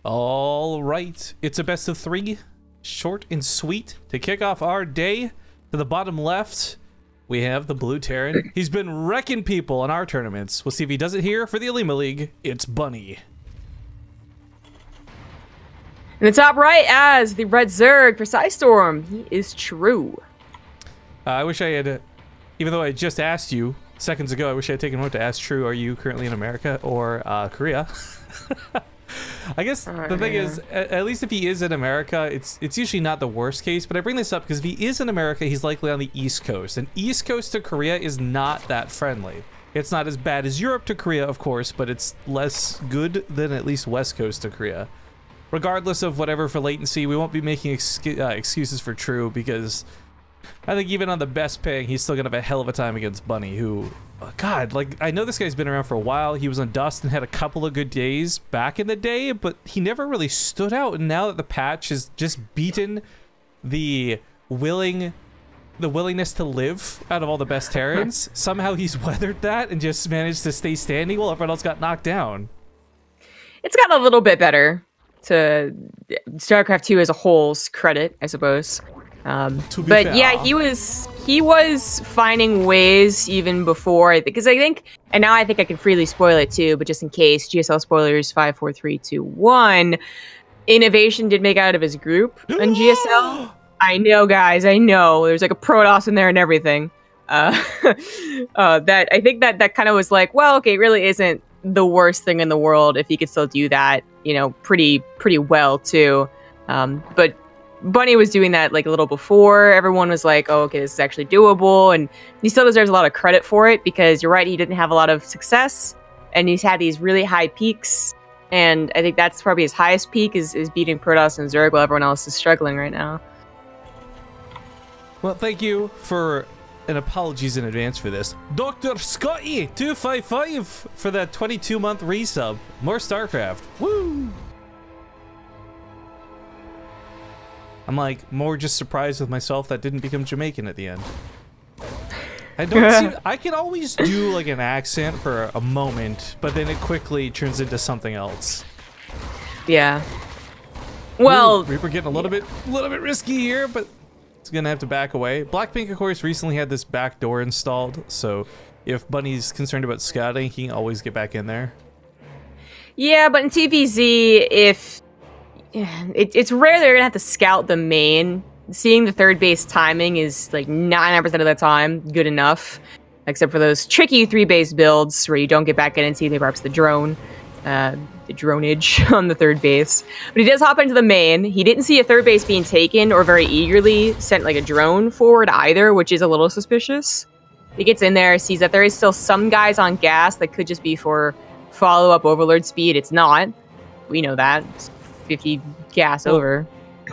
All right, it's a best of 3, short and sweet. To kick off our day, to the bottom left, we have the Blue Terran. He's been wrecking people in our tournaments. We'll see if he does it here for the Olimoleague. It's Bunny. In the top right, as the Red Zerg Precise Storm, he is true. I wish I had, even though I just asked you seconds ago, I wish I had taken a moment to ask True, are you currently in America or Korea? I guess the thing is, at least if he is in America, it's usually not the worst case, but I bring this up because if he is in America, he's likely on the East Coast, and East Coast to Korea is not that friendly. It's not as bad as Europe to Korea, of course, but it's less good than at least West Coast to Korea. Regardless of whatever for latency, we won't be making excuses for True, because I think even on the best paying, he's still gonna have a hell of a time against Bunny, who, God, like, I know this guy's been around for a while. He was on Dust and had a couple of good days back in the day, but he never really stood out. And now that the patch has just beaten the willingness to live out of all the best Terrans, somehow he's weathered that and just managed to stay standing while everyone else got knocked down. It's gotten a little bit better, to StarCraft 2 as a whole's credit, I suppose. But fair, yeah, he was finding ways even before, because I think, and now I think I can freely spoil it too, but just in case, GSL spoilers 5, 4, 3, 2, 1. Innovation did make out of his group on GSL. I know, guys, I know. There's like a Protoss in there and everything. That I think that kind of was like, well, okay, it really isn't the worst thing in the world if he could still do that, you know, pretty well too. But Bunny was doing that like a little before. Everyone was like, oh, okay, this is actually doable. And he still deserves a lot of credit for it, because you're right, he didn't have a lot of success and he's had these really high peaks. And I think that's probably his highest peak is beating Protoss and Zerg while everyone else is struggling right now. Well, thank you for, and apologies in advance for this, Dr. Scotty 255 for that 22-month resub. More StarCraft. Woo! I'm like more just surprised with myself that didn't become Jamaican at the end. I don't see, I can always do like an accent for a moment, but then it quickly turns into something else. Yeah. Well, Reaper getting a little bit risky here, but it's gonna have to back away. Blackpink, of course, recently had this back door installed, so if Bunny's concerned about scouting, he can always get back in there. Yeah, but in TVZ, it's rare they're gonna have to scout the main. Seeing the third base timing is like 99% of the time good enough, except for those tricky 3-base builds where you don't get back in and see the perhaps the dronage on the third base. But he does hop into the main. He didn't see a third base being taken or very eagerly sent like a drone forward either, which is a little suspicious. He gets in there, sees that there is still some guys on gas that could just be for follow-up overlord speed. It's not. We know that. It's 50 gas over.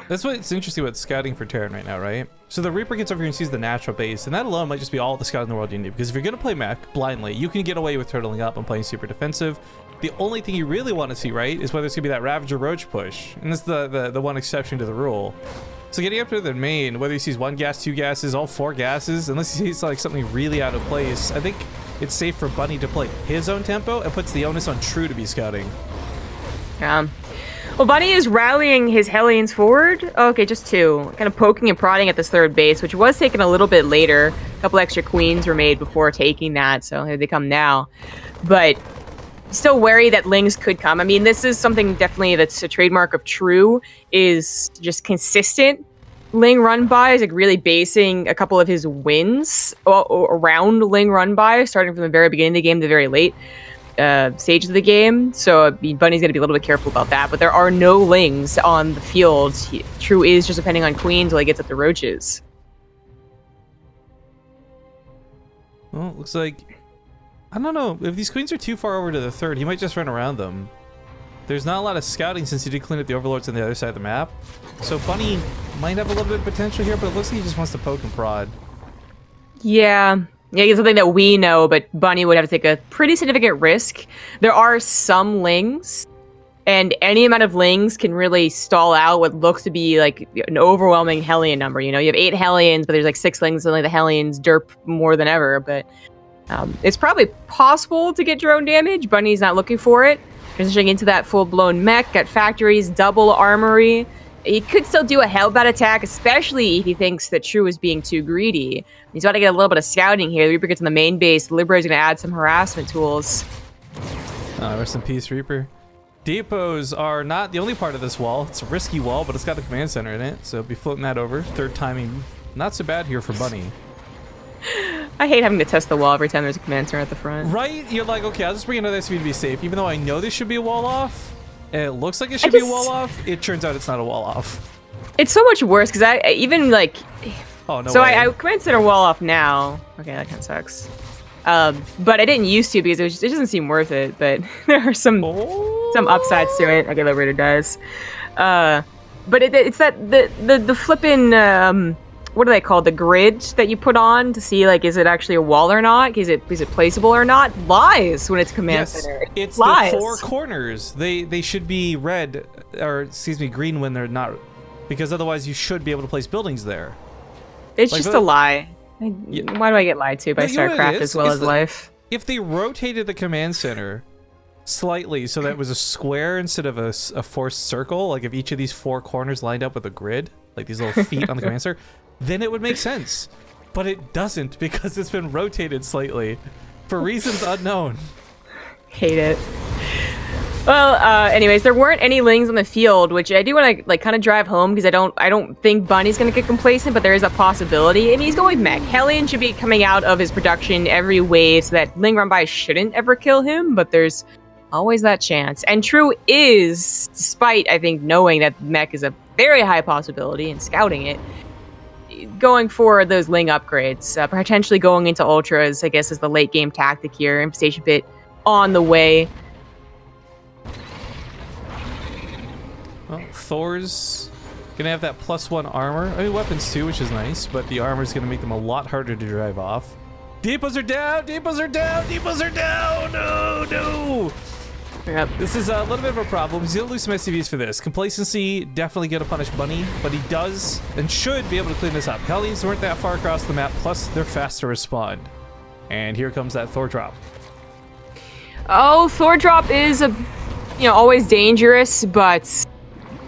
That's what's interesting about scouting for Terran right now, right? So the Reaper gets over here and sees the natural base, and that alone might just be all the scout in the world you need, because if you're going to play mech blindly, you can get away with turtling up and playing super defensive. The only thing you really want to see, right, is whether it's going to be that Ravager Roach push, and that's the one exception to the rule. So getting up to the main, whether he sees 1 gas, 2 gases, all 4 gases, unless he sees like something really out of place, I think it's safe for Bunny to play his own tempo and puts the onus on True to be scouting. Well, Bunny is rallying his Hellions forward. Oh, okay, just 2. Kind of poking and prodding at this third base, which was taken a little bit later. A couple extra queens were made before taking that, so here they come now. But still wary that Lings could come. I mean, this is something definitely that's a trademark of True, is just consistent Ling run-bys, like really basing a couple of his wins around Ling run-by, starting from the very beginning of the game to the very late stage of the game. So I mean, Bunny's going to be a little bit careful about that, but there are no Lings on the field. True is just depending on Queen until he gets up the Roaches. Well, it looks like, I don't know, if these Queens are too far over to the third, he might just run around them. There's not a lot of scouting since he did clean up the Overlords on the other side of the map. So Bunny might have a little bit of potential here, but it looks like he just wants to poke and prod. Yeah. Yeah, it's something that we know, but Bunny would have to take a pretty significant risk. There are some Lings, and any amount of Lings can really stall out what looks to be like an overwhelming Hellion number. You know, you have 8 Hellions, but there's like 6 Lings, and only the Hellions derp more than ever. But it's probably possible to get drone damage. Bunny's not looking for it. Transitioning into that full-blown mech, got factories, double armory. He could still do a Hellbat attack, especially if he thinks that True is being too greedy. He's got to get a little bit of scouting here. The Reaper gets on the main base. The Liberator's going to add some harassment tools. Rest in peace, Reaper. Depots are not the only part of this wall. It's a risky wall, but it's got the command center in it, so be floating that over. Third timing, not so bad here for Bunny. I hate having to test the wall every time there's a command center at the front. Right? You're like, okay, I'll just bring another SUV to be safe, even though I know this should be a wall off. And it looks like it should be a wall off. It turns out it's not a wall off. It's so much worse because I even like. Oh no! So way. I command center wall off now. Okay, that kind of sucks. But I didn't used to because it doesn't seem worth it. But there are some upsides to it. Okay, Liberator does. But it's that the flippin' what are they called? The grid that you put on to see like is it actually a wall or not? Is it placeable or not? Lies when it's command center. It's lies. The four corners. They should be red or excuse me green when they're not, because otherwise you should be able to place buildings there. It's like, just a lie. Why do I get lied to by StarCraft as well as life? If they rotated the command center slightly so that it was a square instead of a forced circle, like if each of these four corners lined up with a grid, like these little feet on the command center, then it would make sense. But it doesn't because it's been rotated slightly for reasons unknown. Hate it. Well, anyways, there weren't any Lings on the field, which I do want to like kind of drive home because I don't think Bunny's gonna get complacent, but there is a possibility. I mean, he's going mech. Hellion should be coming out of his production every wave, so that Ling run by shouldn't ever kill him, but there's always that chance. And True is, despite I think knowing that mech is a very high possibility and scouting it, going for those Ling upgrades, potentially going into Ultras, I guess, is the late game tactic here. Infestation Pit on the way. Well, Thor's gonna have that +1 armor. I mean, weapons too, which is nice, but the armor's gonna make them a lot harder to drive off. Depots are down! Depots are down! Depots are down! No, no! Yep. This is a little bit of a problem. He's gonna lose some SCVs for this. Complacency definitely gonna punish Bunny, but he does and should be able to clean this up. Hellions weren't that far across the map, plus they're fast to respond. And here comes that Thor drop. Oh, Thor drop is always dangerous, but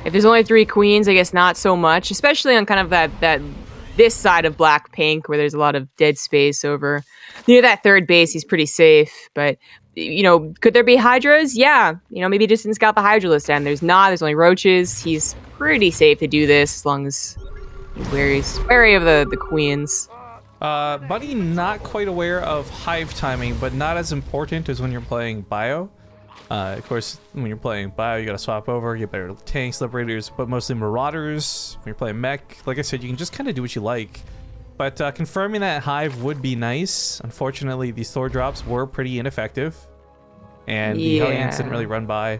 if there's only 3 queens, I guess not so much, especially on kind of this side of Black Pink where there's a lot of dead space over near that third base. He's pretty safe, but could there be Hydras? Yeah, maybe just didn't scout the Hydra list and there's only roaches. He's pretty safe to do this as long as he's wary of the queens. Bunny not quite aware of hive timing, but not as important as when you're playing bio. Of course, when you're playing bio, you gotta swap over, get better tanks, liberators, but mostly marauders. When you're playing mech, like I said, you can just kind of do what you like. But confirming that hive would be nice. Unfortunately, these Thor drops were pretty ineffective. And the Hellions didn't really run by.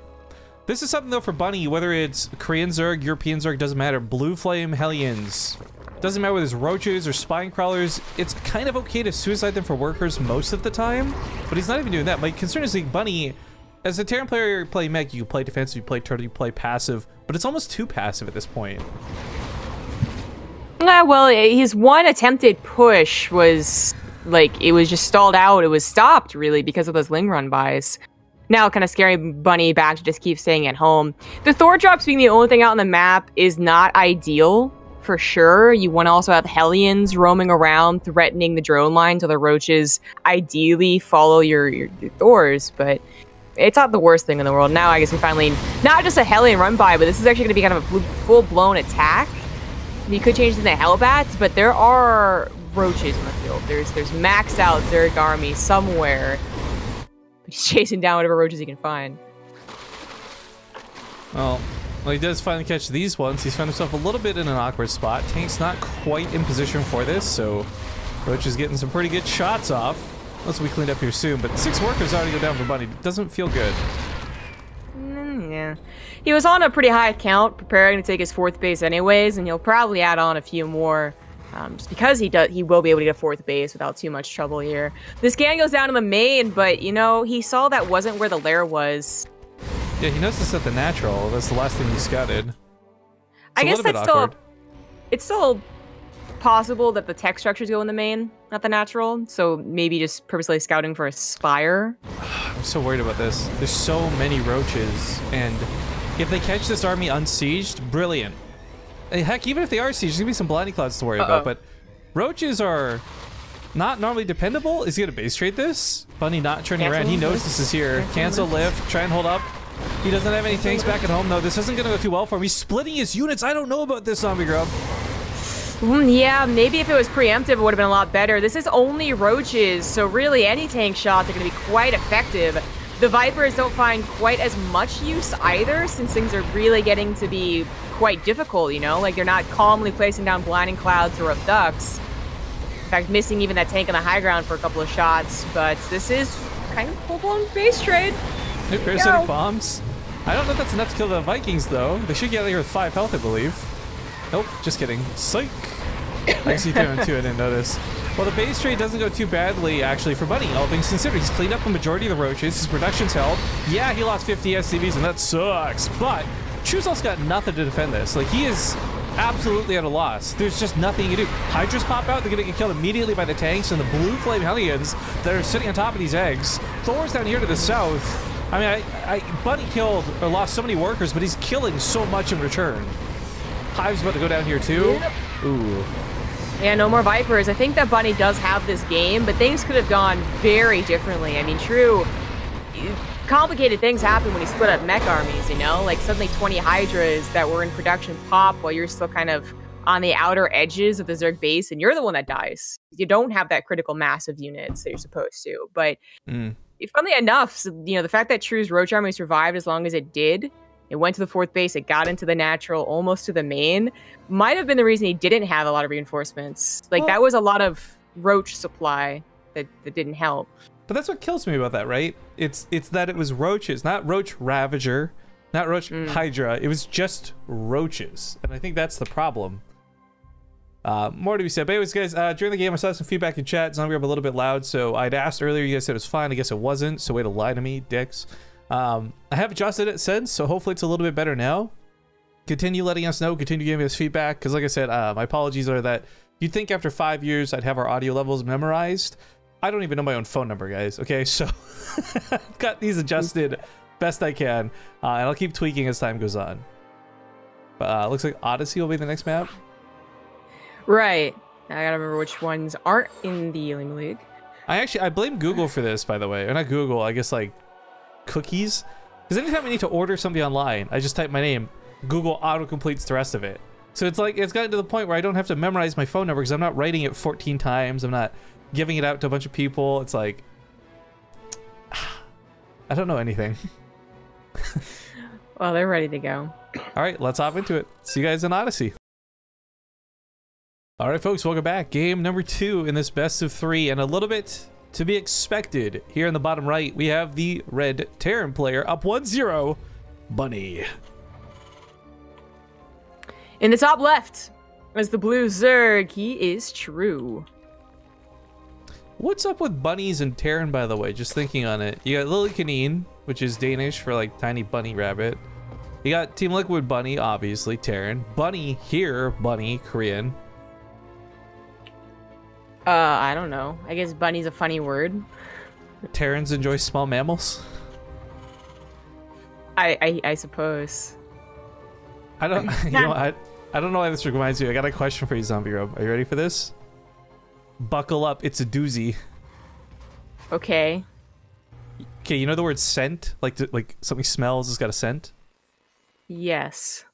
This is something, though, for Bunny, whether it's Korean Zerg, European Zerg, doesn't matter. Blue Flame Hellions. Doesn't matter whether it's roaches or spine crawlers. It's kind of okay to suicide them for workers most of the time. But he's not even doing that. My concern is like Bunny, as a Terran player, you play mech, you play defensive, you play turtle, you play passive, but it's almost too passive at this point. Well, his one attempted push was, it was just stalled out. It was stopped, really, because of those Ling run bys. Now, kind of scaring Bunny back to just keep staying at home. The Thor drops being the only thing out on the map is not ideal, for sure. You want to also have Hellions roaming around, threatening the drone line, so the roaches ideally follow your Thors, but it's not the worst thing in the world. Now I guess we finally, not just a Hellion run by, but this is actually going to be kind of a full-blown attack. You could change it into Hellbats, but there are roaches in the field. There's maxed out Zerg army somewhere. He's chasing down whatever roaches he can find. Well, he does finally catch these ones. He's found himself a little bit in an awkward spot. Tank's not quite in position for this, so Roach is getting some pretty good shots off. Unless we cleaned up here soon, but 6 workers already go down for Bunny. Doesn't feel good. Yeah. He was on a pretty high count, preparing to take his 4th base anyways, and he'll probably add on a few more, just because he will be able to get a 4th base without too much trouble here. This scan goes down to the main, but, he saw that wasn't where the lair was. Yeah, he knows this at the natural. That's the last thing he scouted. I guess that's still... It's still possible that the tech structures go in the main, not the natural, so maybe just purposely scouting for a spire. I'm so worried about this. There's so many roaches, and if they catch this army unsieged, brilliant. Heck, even if they are sieged, there's gonna be some blinding clouds to worry about, but roaches are not normally dependable. Is he gonna base trade this? Bunny not turning around. He knows this is here. Cancel lift. Try and hold up. He doesn't have any tanks back at home, though. This isn't gonna go too well for him. He's splitting his units. I don't know about this, Zombie Grub. Yeah, maybe if it was preemptive, it would have been a lot better. This is only roaches, so really any tank shots are going to be quite effective. The Vipers don't find quite as much use either, since things are really getting to be quite difficult, you know? Like, they're not calmly placing down blinding clouds or ducks. In fact, missing even that tank on the high ground for a couple of shots, but this is kind of full-blown base trade. New parasitic bombs. I don't know if that's enough to kill the Vikings, though. They should get out of here with 5 health, I believe. Nope, just kidding. Psych! I see 2 and 2, I didn't notice. Well, the base trade doesn't go too badly, actually, for Bunny, all things considered. He's cleaned up the majority of the roaches. His production's held. Yeah, he lost 50 SCVs, and that sucks. But Truesel's got nothing to defend this. Like, he is absolutely at a loss. There's just nothing you can do. Hydras pop out. They're going to get killed immediately by the tanks and the blue flame Hellions that are sitting on top of these eggs. Thor's down here to the south. I mean, Bunny killed or lost so many workers, but he's killing so much in return. Hive's about to go down here, too. Yep. Ooh. Yeah, no more Vipers. I think that Bunny does have this game, but things could have gone very differently. I mean, true, complicated things happen when you split up mech armies, you know? Like, suddenly 20 Hydras that were in production pop while you're still kind of on the outer edges of the Zerg base, and you're the one that dies. You don't have that critical mass of units that you're supposed to. But funnily enough, you know, the fact that True's Roach Army survived as long as it did, it went to the 4th base, it got into the natural, almost to the main, might have been the reason he didn't have a lot of reinforcements. Like, that was a lot of roach supply that didn't help. But that's what kills me about that, right? It's that it was roaches, not Roach Ravager, not Roach Hydra. It was just roaches. And I think that's the problem. More to be said. But anyways, guys, during the game, I saw some feedback in chat. Zombie Grub a little bit loud, so I'd asked earlier, you guys said it was fine. I guess it wasn't, so way to lie to me, dicks. I have adjusted it since, so hopefully it's a little bit better now. Continue letting us know, continue giving us feedback, because like I said, my apologies are that you'd think after 5 years I'd have our audio levels memorized. I don't even know my own phone number, guys, okay? So I've got these adjusted best I can, and I'll keep tweaking as time goes on. But looks like Odyssey will be the next map. Right. I gotta remember which ones aren't in the Olimoleague. I blame Google for this, by the way. Or not Google, I guess like cookies. Because anytime I need to order something online, I just type my name. Google auto-completes the rest of it. So it's like, it's gotten to the point where I don't have to memorize my phone number because I'm not writing it 14 times. I'm not giving it out to a bunch of people. It's like, I don't know anything. Well, they're ready to go. All right, let's hop into it. See you guys in Odyssey. All right, folks, welcome back. Game number 2 in this best of 3, and a little bit to be expected. Here in the bottom right, we have the red Terran player up 1-0, Bunny. In the top left, as the blue Zerg, he is True. What's up with bunnies and Terran, by the way? Just thinking on it. You got Lily Canine, which is Danish for like tiny bunny rabbit. You got Team Liquid Bunny, obviously, Terran. Bunny here, Bunny, Korean. I don't know. I guess bunny's a funny word. Terrans enjoy small mammals? I suppose. I don't, you know, I don't know why this reminds me. I got a question for you, Zombie Robe. Are you ready for this? Buckle up, it's a doozy. Okay. Okay, you know the word scent? Like something smells, it's got a scent? Yes.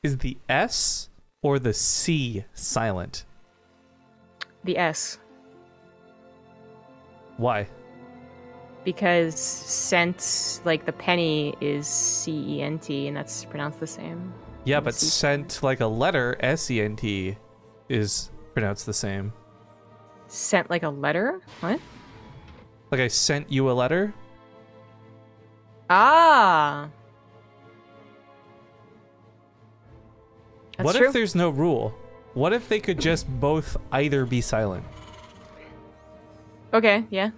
Is the S or the C silent? The S. Why? Because scent, like the penny, is C-E-N-T, and that's pronounced the same. Yeah, but scent, like a letter, S-E-N-T, is pronounced the same. Sent like a letter? What? Like I sent you a letter? Ah! That's what true. if there's no rule? What if they could just both either be silent? Okay, yeah.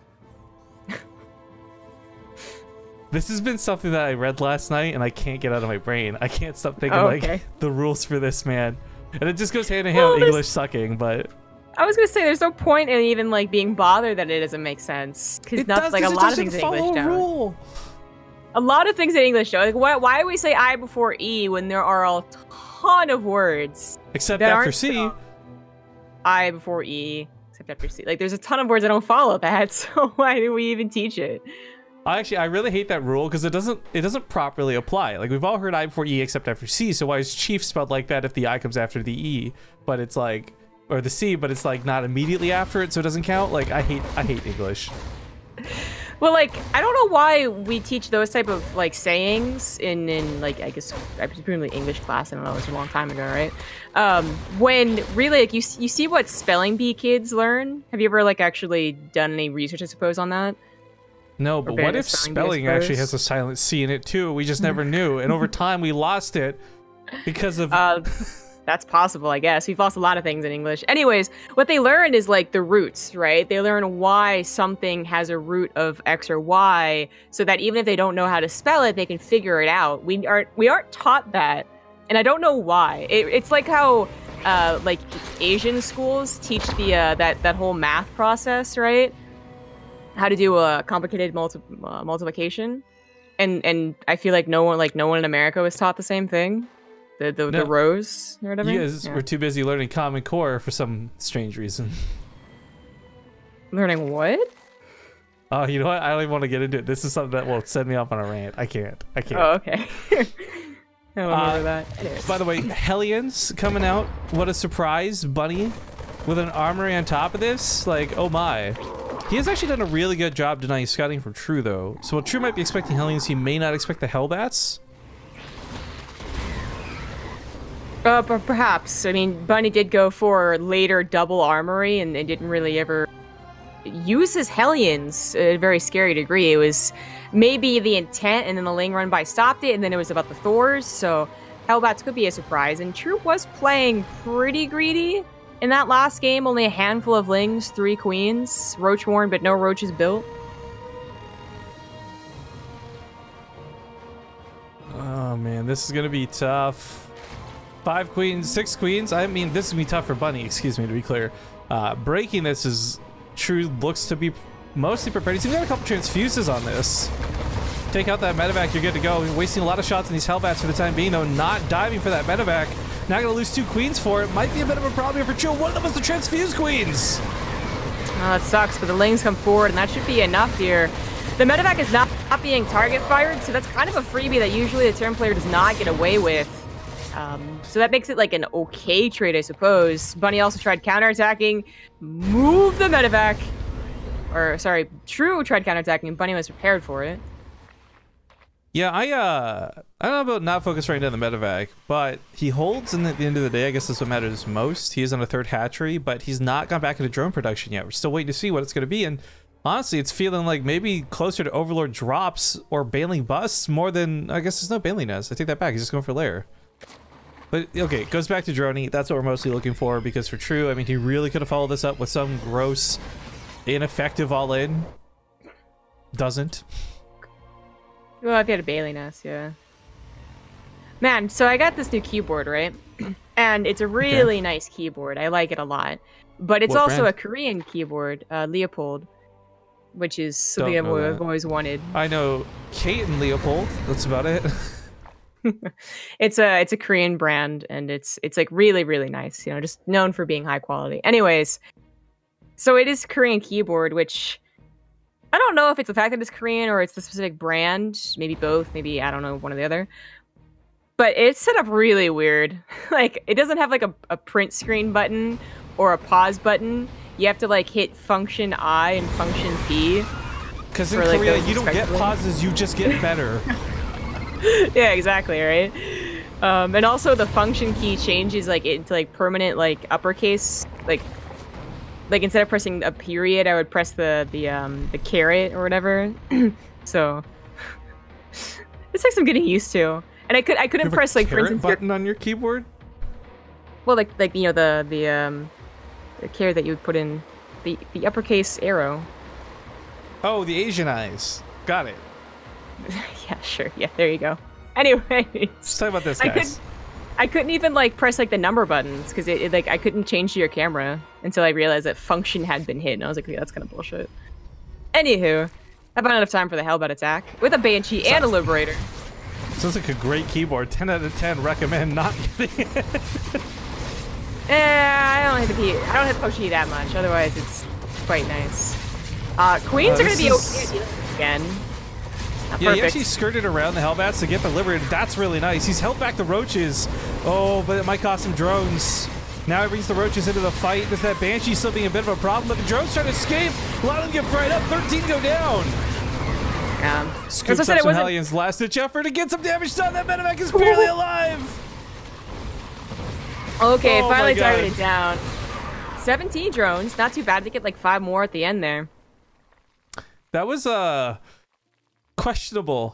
This has been something that I read last night and I can't get out of my brain. I can't stop thinking like the rules for this, man. And it just goes hand in hand with English sucking, but I was gonna say there's no point in even like being bothered that it doesn't make sense because not like a lot of things in English don't. A lot of things in English don't. Like why do we say I before E when there are a ton of words? Except after C. I before E. Except after C. Like there's a ton of words that don't follow that. So why do we even teach it? I really hate that rule because it doesn't properly apply. Like we've all heard I before E except after C. So why is Chief spelled like that if the I comes after the E, but it's like, or the C, but it's like not immediately after it, so it doesn't count? Like I hate English. Well, like I don't know why we teach those type of like sayings in like I guess presumably English class. I don't know, it was a long time ago, right? When really like you see what spelling bee kids learn. Have you ever like actually done any research, I suppose, on that? No, but what if spelling actually has a silent C in it too? We just never knew, and over time we lost it because of. That's possible, I guess. We've lost a lot of things in English. Anyways, what they learn is like the roots, right? They learn why something has a root of X or Y, so that even if they don't know how to spell it, they can figure it out. We aren't taught that, and I don't know why. It's like how like Asian schools teach the that whole math process, right? How to do a complicated multiplication, and I feel like no one in America was taught the same thing. The rows or whatever. You guys were too busy learning Common Core for some strange reason. Learning what? Oh, you know what? I don't even want to get into it. This is something that will send me off on a rant. I can't. Oh, okay. I don't remember that. Anyways. By the way, Hellions coming out. What a surprise, Bunny, with an armory on top of this. Like, oh my. He has actually done a really good job denying scouting from True, though. So while True might be expecting Hellions, he may not expect the Hellbats. But perhaps. I mean, Bunny did go for later double armory and didn't really ever use his Hellions at a very scary degree. It was maybe the intent, and then the Ling run by stopped it, and then it was about the Thors, so Hellbats could be a surprise. And True was playing pretty greedy in that last game. Only a handful of Lings, 3 Queens, Roach-worn, but no Roaches built. Oh man, this is gonna be tough. 5 queens, 6 queens. I mean, this is gonna be tough for Bunny, excuse me, to be clear. Breaking this is True looks to be mostly prepared. He's even got a couple transfuses on this. Take out that medevac, you're good to go. You're wasting a lot of shots on these Hellbats for the time being, though. Not diving for that medevac. Now gonna lose 2 queens for it. Might be a bit of a problem here for True. One of them is the transfuse queens. Oh, it sucks, but the Lings come forward, and that should be enough here. The medevac is not being target fired, so that's kind of a freebie that usually the turn player does not get away with. So that makes it like an okay trade, I suppose. Bunny also tried counterattacking, move the medevac. Or, sorry, True tried counterattacking, and Bunny was prepared for it. Yeah, I don't know about not focusing right on the medevac, but he holds, and at the end of the day, I guess that's what matters most. He is on a 3rd hatchery, but he's not gone back into drone production yet. We're still waiting to see what it's going to be, and honestly, it's feeling like maybe closer to Overlord drops or Bailing busts more than, I guess there's no Bailing Nest. I take that back, he's just going for lair. But, okay, it goes back to Droney. That's what we're mostly looking for, because for True, I mean, he really could have followed this up with some gross, ineffective all-in. Doesn't. Well, if you had a Bailing Nest, yeah. Man, so I got this new keyboard, right? And it's a really nice keyboard. I like it a lot. But it's also a Korean keyboard, Leopold, which is something I've always wanted. I know Kate and Leopold. That's about it. It's a Korean brand, and it's like really, really nice, you know, just known for being high quality. Anyways, so it is a Korean keyboard, which I don't know if it's the fact that it's Korean or it's the specific brand, maybe both, maybe, I don't know, one or the other. But it's set up really weird. Like, it doesn't have like a print screen button or a pause button. You have to like hit function I and function P. Because in Korea, you don't get pauses, you just get better. Yeah, exactly, right? And also the function key changes like into like permanent like uppercase, like instead of pressing a period, I would press the caret or whatever. So it's like some getting used to. And I couldn't press like for instance button on your keyboard. Well, like you know the caret that you would put in the uppercase arrow. Oh, the Asian eyes. Got it. Yeah, sure. Yeah, there you go. Anyway, let's talk about this, guys. I couldn't even like press like the number buttons because it like I couldn't change to your camera until I realized that function had been hit, and I was like, yeah, that's kind of bullshit. Anywho, I found enough time for the Hellbat attack with a Banshee and a Liberator. Sounds like a great keyboard. 10 out of 10. Recommend not getting it. I don't hit the I don't hit Poshi that much. Otherwise, it's quite nice. Queens are gonna be okay again. Yeah, he actually skirted around the Hellbats to get the Liberator. That's really nice. He's held back the Roaches. Oh, but it might cost him drones. Now he brings the Roaches into the fight. There's that Banshee still being a bit of a problem, but the drones trying to escape. A lot of them get fried up. 13 go down. Scoops up some Hellions. Last-ditch effort to get some damage done. That medevac is barely alive. Okay, finally targeted down. 17 drones. Not too bad to get like 5 more at the end there. That was questionable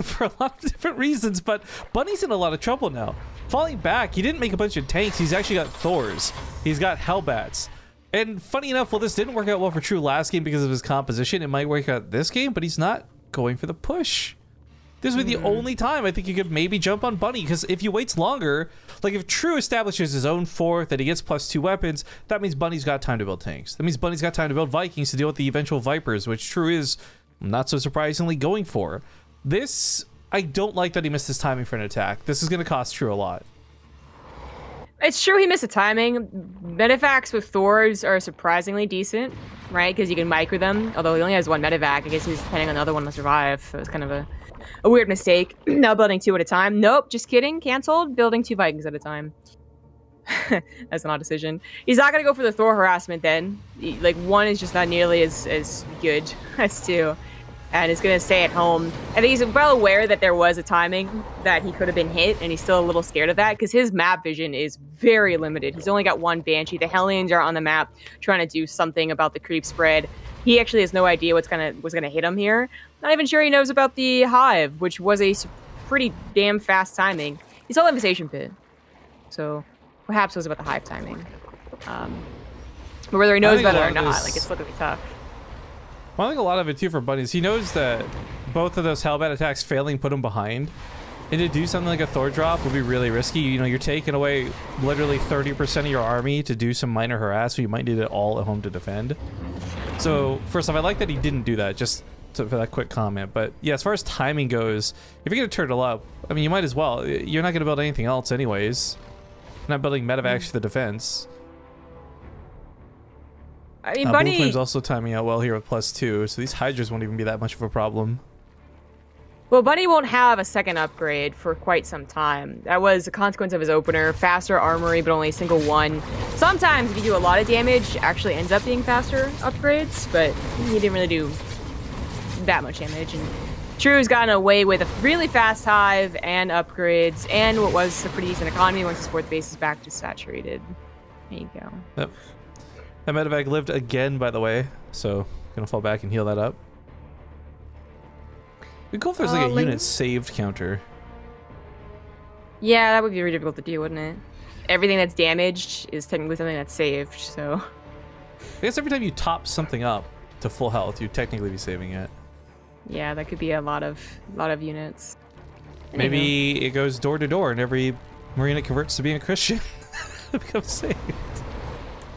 for a lot of different reasons, but Bunny's in a lot of trouble now. Falling back, he didn't make a bunch of tanks. He's actually got Thors. He's got Hellbats. And funny enough, well, this didn't work out well for True last game because of his composition. It might work out this game, but he's not going for the push. This would be the only time I think you could maybe jump on Bunny, because if he waits longer, like if True establishes his own fort, that he gets +2 weapons, that means Bunny's got time to build tanks. That means Bunny's got time to build Vikings to deal with the eventual Vipers, which True is, not so surprisingly, going for. This, I don't like that he missed his timing for an attack. This is going to cost True a lot. It's true he missed the timing. Medevacs with Thors are surprisingly decent, right? Because you can micro them, although he only has 1 medevac. I guess he's depending on the other one to survive, so it's kind of a weird mistake. Now building 2 at a time. Nope, just kidding. Canceled. Building 2 Vikings at a time. That's an odd decision. He's not going to go for the Thor harassment then. Like, 1 is just not nearly as good as 2. And he's going to stay at home. I think he's well aware that there was a timing that he could have been hit, and he's still a little scared of that because his map vision is very limited. He's only got 1 Banshee. The Hellions are on the map trying to do something about the creep spread. He actually has no idea what's gonna hit him here. Not even sure he knows about the Hive, which was a pretty damn fast timing. He saw the Invitation Pit, so perhaps it was about the Hive timing. But whether he knows about it or not, like, it's looking tough. Well, I think a lot of it too for Bunny is he knows that both of those Hellbat attacks failing put him behind, and to do something like a Thor drop would be really risky. You know, you're taking away literally 30% of your army to do some minor harass, so you might need it all at home to defend. So first off, I like that he didn't do that, just for that quick comment. But yeah, as far as timing goes, if you're gonna turtle up, I mean, you might as well. You're not gonna build anything else anyways. You're not building medevacs for the defense. I mean, Bunny... Blue Flame's also timing out well here with +2, so these Hydras won't even be that much of a problem. Well, Bunny won't have a second upgrade for quite some time. That was a consequence of his opener. Faster armory, but only a single 1. Sometimes if you do a lot of damage, it actually ends up being faster upgrades, but he didn't really do that much damage. And True's gotten away with a really fast Hive and upgrades, and what was a pretty decent economy once his 4th base is back to saturated. There you go. Yep. That medevac lived again, by the way, so gonna fall back and heal that up. It'd be cool if there's like a unit saved counter. Yeah, that would be really difficult to do, wouldn't it? Everything that's damaged is technically something that's saved, so... I guess every time you top something up to full health, you'd technically be saving it. Yeah, that could be a lot of units. Maybe it goes door to door and every Marina converts to being a Christian. It becomes saved.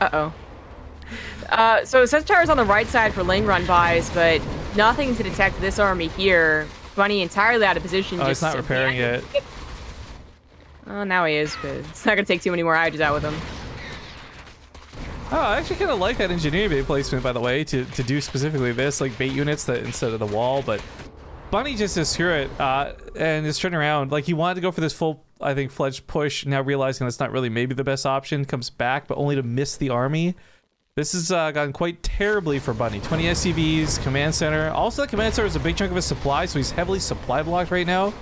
Uh-oh. So Centaur's on the right side for lane run buys, but nothing to detect this army here. Bunny entirely out of position. Oh, he's not repairing it. Oh, now he is, but it's not going to take too many more Hydras out with him. Oh, I actually kind of like that engineering bait placement, by the way, to do specifically this, like bait units that instead of the wall, but Bunny just is screw it, and is turning around. Like, he wanted to go for this full, I think, fledged push, now realizing that's not really maybe the best option, comes back, but only to miss the army. This has gone quite terribly for Bunny. 20 SCVs, command center. Also, the command center is a big chunk of his supply, so he's heavily supply blocked right now.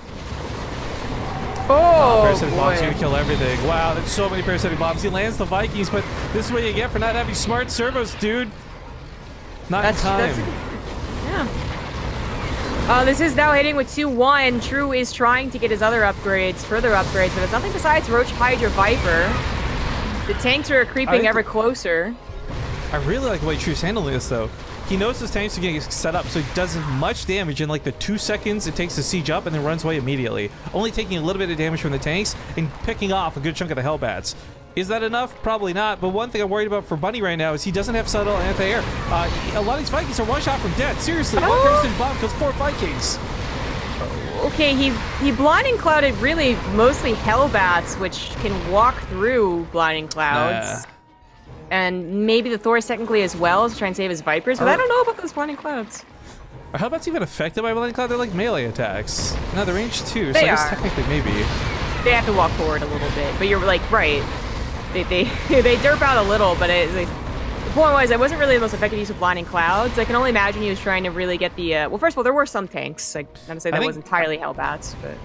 Oh, parasitic bombs gonna kill everything. Wow, there's so many parasitic bombs. He lands the Vikings, but this is what you get for not having smart servos, dude. Not in time. Yeah. This is now hitting with 2-1. True is trying to get his other upgrades, further upgrades, but there's nothing besides Roach, Hydra, Viper. The tanks are creeping ever closer. I really like the way True's handling this, though. he knows his tanks are getting set up, so he does as much damage in like the 2 seconds it takes to siege up and then runs away immediately, only taking a little bit of damage from the tanks and picking off a good chunk of the Hellbats. Is that enough? Probably not, but one thing I'm worried about for Bunny right now is he doesn't have subtle anti-air. A lot of these Vikings are one shot from death. Seriously, one person bomb kills 4 Vikings. Okay, he blinding clouded really mostly Hellbats, which can walk through blinding clouds. And maybe the Thors technically as well to try and save his Vipers, but I don't know about those blinding clouds. Are Hellbats even affected by blinding cloud? They're like melee attacks. No, they're range 2, so I guess technically maybe. They have to walk forward a little bit, but you're like, right. They derp out a little, but the point was, it wasn't really the most effective use of blinding clouds. I can only imagine he was trying to really get the, well, first of all, there were some tanks. Like, I'm gonna say that was entirely Hellbats, but...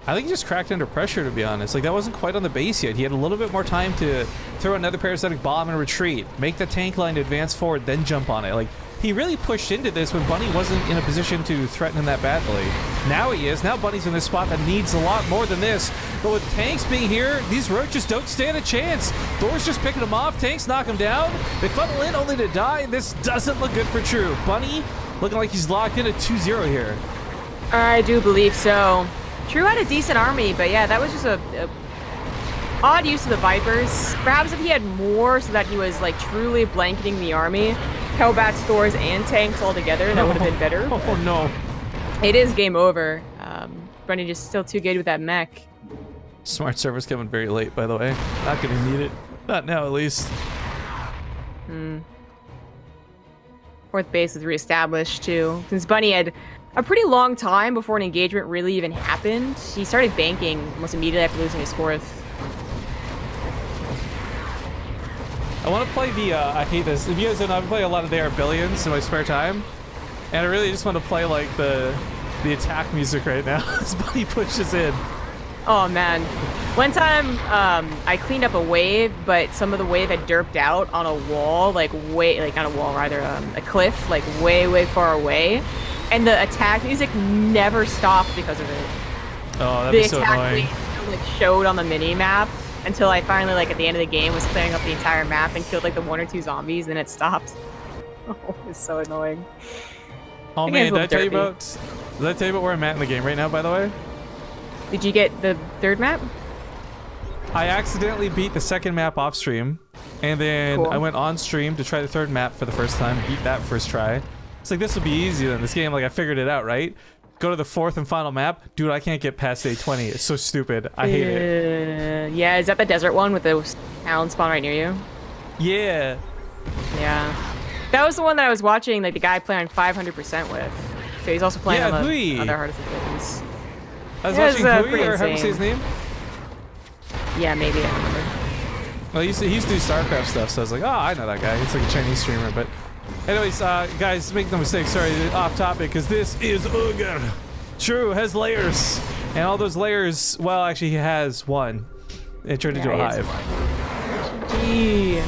I think he just cracked under pressure, to be honest. Like, that wasn't quite on the base yet. He had a little bit more time to throw another parasitic bomb and retreat, make the tank line advance forward, then jump on it. Like, he really pushed into this when Bunny wasn't in a position to threaten him that badly. Now he is. Now Bunny's in this spot that needs a lot more than this. But with tanks being here, these roaches don't stand a chance. Thor's just picking them off. Tanks knock him down. They funnel in only to die, and this doesn't look good for True. Bunny looking like he's locked in at 2-0 here. I do believe so. True had a decent army, but yeah, that was just a odd use of the Vipers. Perhaps if he had more so that he was like truly blanketing the army, Hellbats, Thors, and tanks all together, that would have been better. Oh no. It is game over. Bunny just still too good with that mech. Smart server's coming very late, by the way. Not gonna need it. Not now, at least. Fourth base was reestablished too. Since Bunny had a pretty long time before an engagement really even happened, he started banking almost immediately after losing his fourth. I want to play the, I hate this. If you guys don't know, I've been playing a lot of They Are Billions in my spare time. And I really just want to play, like, the attack music right now as Bunny pushes in. Oh, man. One time, I cleaned up a wave, but some of the wave had derped out on a wall, like, not a wall, rather, a cliff, like, way far away. And the attack music never stopped because of it. Oh, that'd be so annoying. The attack like, showed on the mini-map until I finally, like, at the end of the game, was clearing up the entire map and killed, like, the 1 or 2 zombies, and it stopped. Oh, it's so annoying. Oh, man, did I tell you about where I'm at in the game right now, by the way? Did you get the 3rd map? I accidentally beat the 2nd map off stream, and then Cool. I went on stream to try the 3rd map for the first time, beat that first try. It's like, this will be easy then. This game, like, I figured it out, right? Go to the 4th and final map. Dude, I can't get past day 20. It's so stupid. I hate it. Yeah, is that the desert one with the town spawn right near you? Yeah. Yeah. That was the one that I was watching, like, the guy playing 500% with. So he's also playing on the other hardest abilities. I was watching Hui, or how do you say his name? Yeah, maybe, I don't remember. Well, he used to do StarCraft stuff, so I was like, oh, I know that guy. It's like a Chinese streamer, but... Anyways, guys, make no mistake, sorry, off topic, because this is Ogre. True, has layers. And all those layers, well, actually, he has one. It turned into a hive. Gee.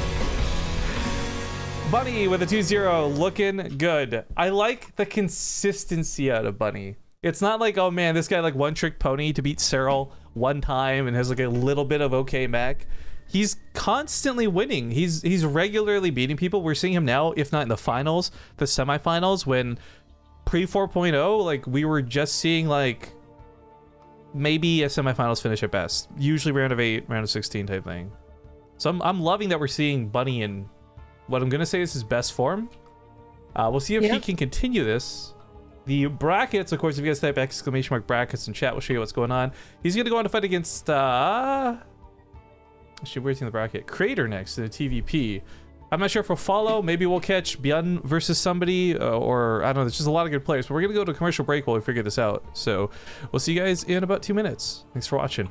Bunny with a 2-0, looking good. I like the consistency out of Bunny. It's not like, oh man, this guy like one-trick pony to beat Cyril one time and has like a little bit of okay mech. He's constantly winning. He's regularly beating people. We're seeing him now, if not in the finals, the semifinals, when pre 4.0, like we were just seeing like maybe a semifinals finish at best. Usually round of 8, round of 16 type thing. So I'm loving that we're seeing Bunny in what I'm gonna say is his best form. We'll see if he can continue this. The brackets, of course, if you guys type exclamation mark brackets in chat, we'll show you what's going on. He's gonna go on to fight against actually, where's he in the bracket? Crater next to the TVP. I'm not sure if we'll follow. Maybe we'll catch Byun versus somebody, or I don't know. There's just a lot of good players. But we're gonna go to a commercial break while we figure this out. So we'll see you guys in about 2 minutes. Thanks for watching.